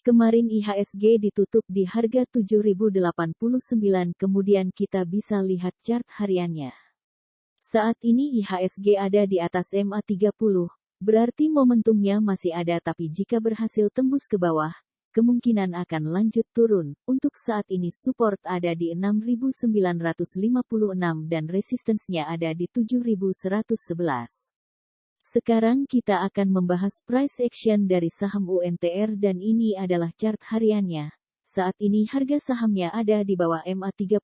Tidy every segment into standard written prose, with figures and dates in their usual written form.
Kemarin IHSG ditutup di harga 7.089, kemudian kita bisa lihat chart hariannya. Saat ini IHSG ada di atas MA30, berarti momentumnya masih ada, tapi jika berhasil tembus ke bawah, kemungkinan akan lanjut turun. Untuk saat ini support ada di 6.956 dan resistensinya ada di 7.111. Sekarang kita akan membahas price action dari saham UNTR dan ini adalah chart hariannya. Saat ini harga sahamnya ada di bawah MA30,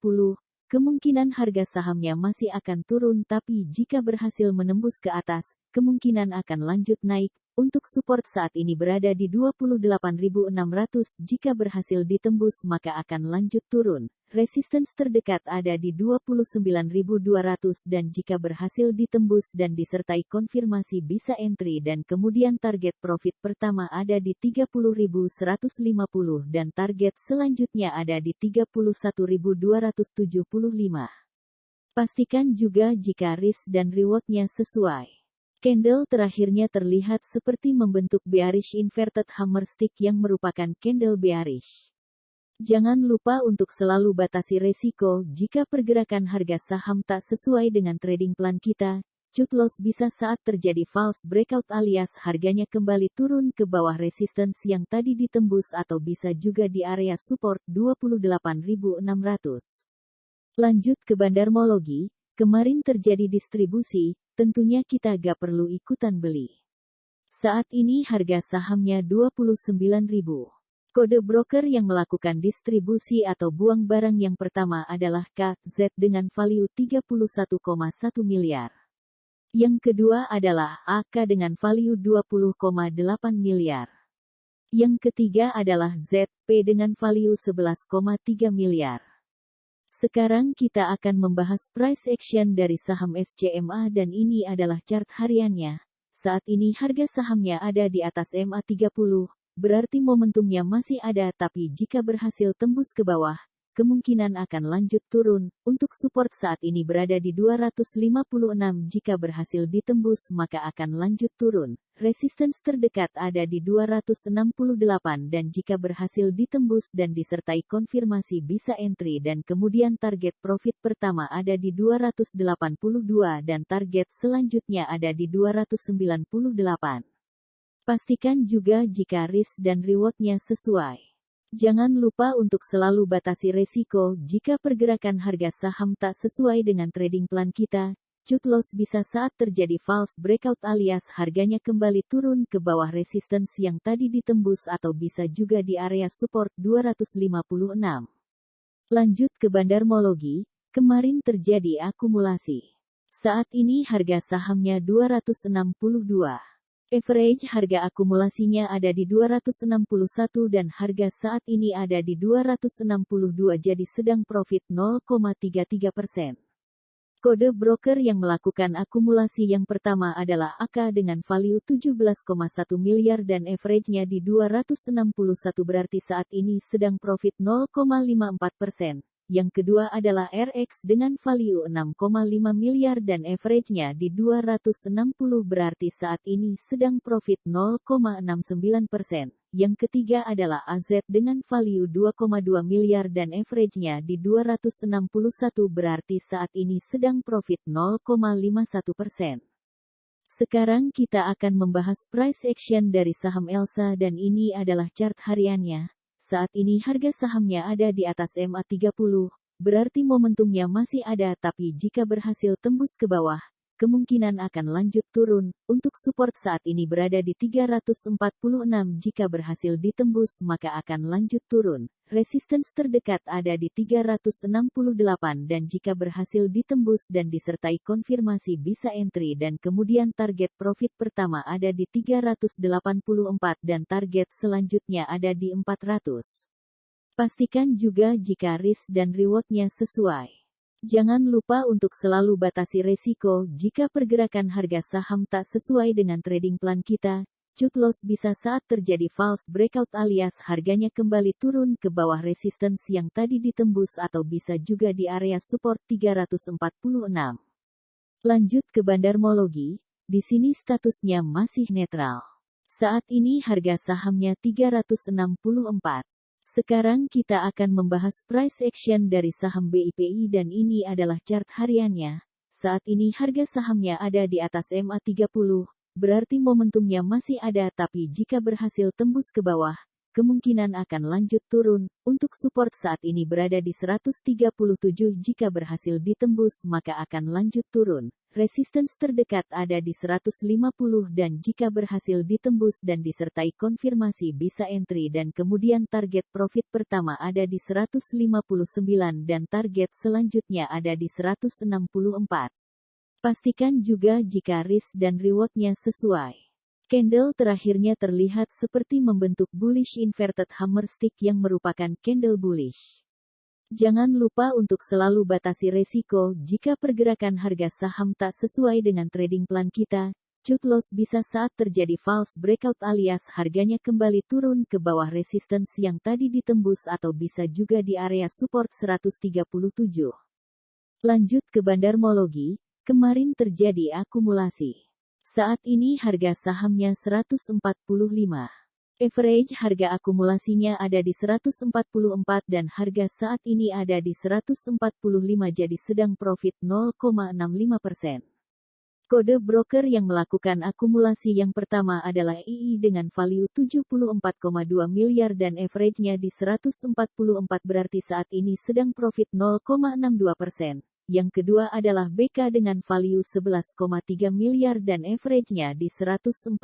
kemungkinan harga sahamnya masih akan turun, tapi jika berhasil menembus ke atas, kemungkinan akan lanjut naik. Untuk support saat ini berada di 28.600, jika berhasil ditembus maka akan lanjut turun. Resistance terdekat ada di 29.200 dan jika berhasil ditembus dan disertai konfirmasi bisa entry dan kemudian target profit pertama ada di 30.150 dan target selanjutnya ada di 31.275. Pastikan juga jika risk dan rewardnya sesuai. Candle terakhirnya terlihat seperti membentuk bearish inverted hammer stick yang merupakan candle bearish. Jangan lupa untuk selalu batasi resiko jika pergerakan harga saham tak sesuai dengan trading plan kita. Cut loss bisa saat terjadi false breakout alias harganya kembali turun ke bawah resistance yang tadi ditembus atau bisa juga di area support 28.600. Lanjut ke bandarmologi, kemarin terjadi distribusi. Tentunya kita gak perlu ikutan beli. Saat ini harga sahamnya 29.000. Kode broker yang melakukan distribusi atau buang barang yang pertama adalah KZ dengan value 31,1 miliar. Yang kedua adalah AK dengan value 20,8 miliar. Yang ketiga adalah ZP dengan value 11,3 miliar. Sekarang kita akan membahas price action dari saham SCMA dan ini adalah chart hariannya. Saat ini harga sahamnya ada di atas MA30, berarti momentumnya masih ada, tapi jika berhasil tembus ke bawah, kemungkinan akan lanjut turun. Untuk support saat ini berada di 256, jika berhasil ditembus maka akan lanjut turun. Resistance terdekat ada di 268 dan jika berhasil ditembus dan disertai konfirmasi bisa entry dan kemudian target profit pertama ada di 282 dan target selanjutnya ada di 298. Pastikan juga jika risk dan rewardnya sesuai. Jangan lupa untuk selalu batasi resiko jika pergerakan harga saham tak sesuai dengan trading plan kita. Cut loss bisa saat terjadi false breakout alias harganya kembali turun ke bawah resistance yang tadi ditembus atau bisa juga di area support 256. Lanjut ke bandarmologi, kemarin terjadi akumulasi. Saat ini harga sahamnya 262. Average harga akumulasinya ada di 261 dan harga saat ini ada di 262, jadi sedang profit 0,33%. Kode broker yang melakukan akumulasi yang pertama adalah AK dengan value 17,1 miliar dan average-nya di 261, berarti saat ini sedang profit 0,54%. Yang kedua adalah RX dengan value 6,5 miliar dan average-nya di 260, berarti saat ini sedang profit 0,69%. Yang ketiga adalah AZ dengan value 2,2 miliar dan average-nya di 261, berarti saat ini sedang profit 0,51%. Sekarang kita akan membahas price action dari saham Elsa dan ini adalah chart hariannya. Saat ini harga sahamnya ada di atas MA30, berarti momentumnya masih ada, tapi jika berhasil tembus ke bawah, kemungkinan akan lanjut turun. Untuk support saat ini berada di 346, jika berhasil ditembus maka akan lanjut turun. Resistance terdekat ada di 368 dan jika berhasil ditembus dan disertai konfirmasi bisa entry dan kemudian target profit pertama ada di 384 dan target selanjutnya ada di 400. Pastikan juga jika risk dan rewardnya sesuai. Jangan lupa untuk selalu batasi resiko jika pergerakan harga saham tak sesuai dengan trading plan kita. Cut loss bisa saat terjadi false breakout alias harganya kembali turun ke bawah resistance yang tadi ditembus atau bisa juga di area support 346. Lanjut ke bandarmologi, di sini statusnya masih netral. Saat ini harga sahamnya 364. Sekarang kita akan membahas price action dari saham BIPI dan ini adalah chart hariannya. Saat ini harga sahamnya ada di atas MA30, berarti momentumnya masih ada tapi jika berhasil tembus ke bawah, kemungkinan akan lanjut turun. Untuk support saat ini berada di 137, jika berhasil ditembus maka akan lanjut turun. Resistance terdekat ada di 150 dan jika berhasil ditembus dan disertai konfirmasi bisa entry dan kemudian target profit pertama ada di 159 dan target selanjutnya ada di 164. Pastikan juga jika risk dan rewardnya sesuai. Candle terakhirnya terlihat seperti membentuk bullish inverted hammer stick yang merupakan candle bullish. Jangan lupa untuk selalu batasi resiko jika pergerakan harga saham tak sesuai dengan trading plan kita. Cut loss bisa saat terjadi false breakout alias harganya kembali turun ke bawah resistance yang tadi ditembus atau bisa juga di area support 137. Lanjut ke bandarmologi, kemarin terjadi akumulasi. Saat ini harga sahamnya 145. Average harga akumulasinya ada di 144 dan harga saat ini ada di 145 jadi sedang profit 0,65%. Kode broker yang melakukan akumulasi yang pertama adalah II dengan value 74,2 miliar dan average-nya di 144 berarti saat ini sedang profit 0,62%. Yang kedua adalah BK dengan value 11,3 miliar dan average-nya di 145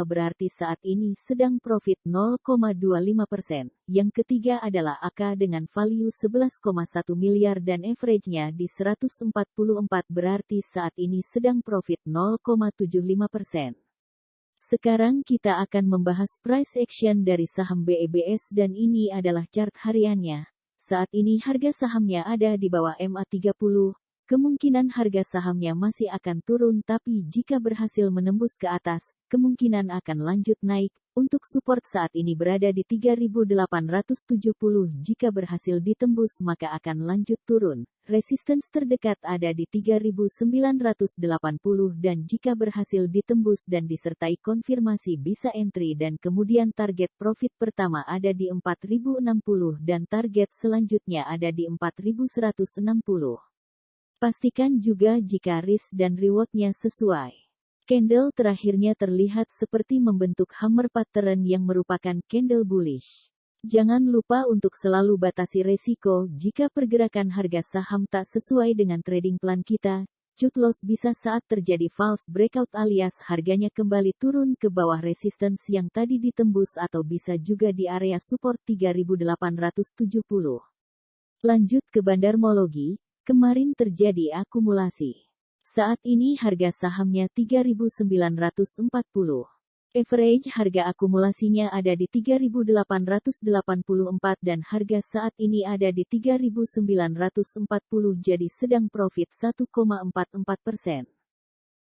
berarti saat ini sedang profit 0,25%. Yang ketiga adalah AK dengan value 11,1 miliar dan average-nya di 144 berarti saat ini sedang profit 0,75%. Sekarang kita akan membahas price action dari saham BEBS dan ini adalah chart hariannya. Saat ini harga sahamnya ada di bawah MA30, kemungkinan harga sahamnya masih akan turun tapi jika berhasil menembus ke atas, kemungkinan akan lanjut naik. Untuk support saat ini berada di 3.870, jika berhasil ditembus maka akan lanjut turun. Resistance terdekat ada di 3.980 dan jika berhasil ditembus dan disertai konfirmasi bisa entry dan kemudian target profit pertama ada di 4.060 dan target selanjutnya ada di 4.160. Pastikan juga jika risk dan rewardnya sesuai. Candle terakhirnya terlihat seperti membentuk hammer pattern yang merupakan candle bullish. Jangan lupa untuk selalu batasi resiko jika pergerakan harga saham tak sesuai dengan trading plan kita. Cut loss bisa saat terjadi false breakout alias harganya kembali turun ke bawah resistance yang tadi ditembus atau bisa juga di area support 3.870. Lanjut ke bandarmologi, kemarin terjadi akumulasi. Saat ini harga sahamnya 3.940. Average harga akumulasinya ada di 3.884 dan harga saat ini ada di 3.940 jadi sedang profit 1,44%.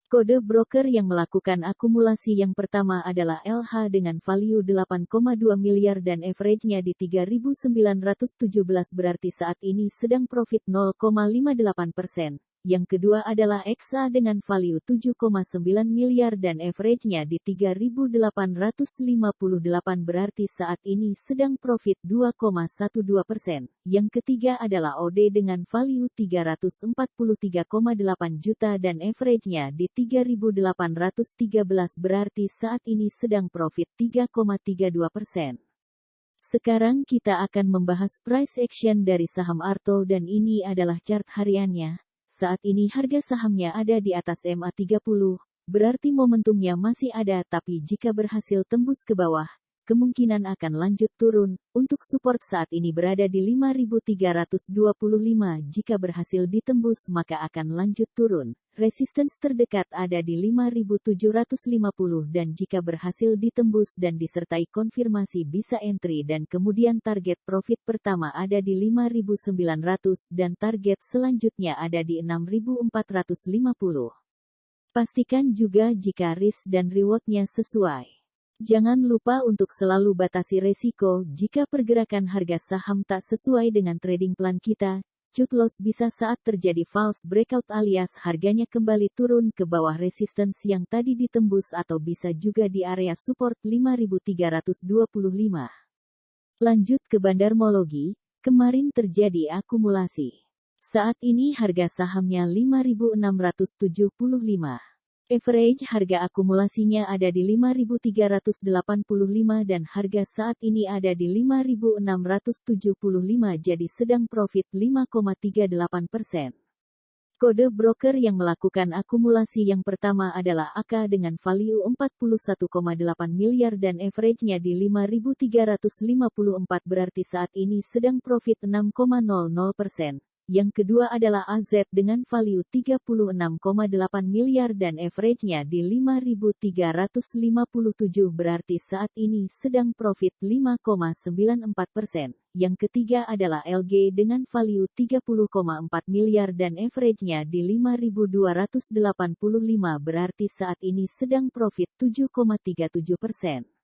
Kode broker yang melakukan akumulasi yang pertama adalah LH dengan value 8,2 miliar dan average-nya di 3.917 berarti saat ini sedang profit 0,58%. Yang kedua adalah XA dengan value 7,9 miliar dan average-nya di 3.858 berarti saat ini sedang profit 2,12%. Yang ketiga adalah OD dengan value 343,8 juta dan average-nya di 3.813 berarti saat ini sedang profit 3,32%. Sekarang kita akan membahas price action dari saham Arto dan ini adalah chart hariannya. Saat ini harga sahamnya ada di atas MA30, berarti momentumnya masih ada tapi jika berhasil tembus ke bawah, kemungkinan akan lanjut turun. Untuk support saat ini berada di 5.325 jika berhasil ditembus maka akan lanjut turun. Resistance terdekat ada di 5.750 dan jika berhasil ditembus dan disertai konfirmasi bisa entry dan kemudian target profit pertama ada di 5.900 dan target selanjutnya ada di 6.450. Pastikan juga jika risk dan rewardnya sesuai. Jangan lupa untuk selalu batasi resiko jika pergerakan harga saham tak sesuai dengan trading plan kita. cut loss bisa saat terjadi false breakout alias harganya kembali turun ke bawah resistance yang tadi ditembus atau bisa juga di area support 5.325. Lanjut ke bandarmologi, kemarin terjadi akumulasi. Saat ini harga sahamnya 5.675. Average harga akumulasinya ada di 5.385 dan harga saat ini ada di 5.675 jadi sedang profit 5,38%. Kode broker yang melakukan akumulasi yang pertama adalah AK dengan value 41,8 miliar dan average-nya di 5.354 berarti saat ini sedang profit 6,00%. Yang kedua adalah AZ dengan value 36,8 miliar dan average-nya di 5.357 berarti saat ini sedang profit 5,94%. Yang ketiga adalah LG dengan value 30,4 miliar dan average-nya di 5.285 berarti saat ini sedang profit 7,37%.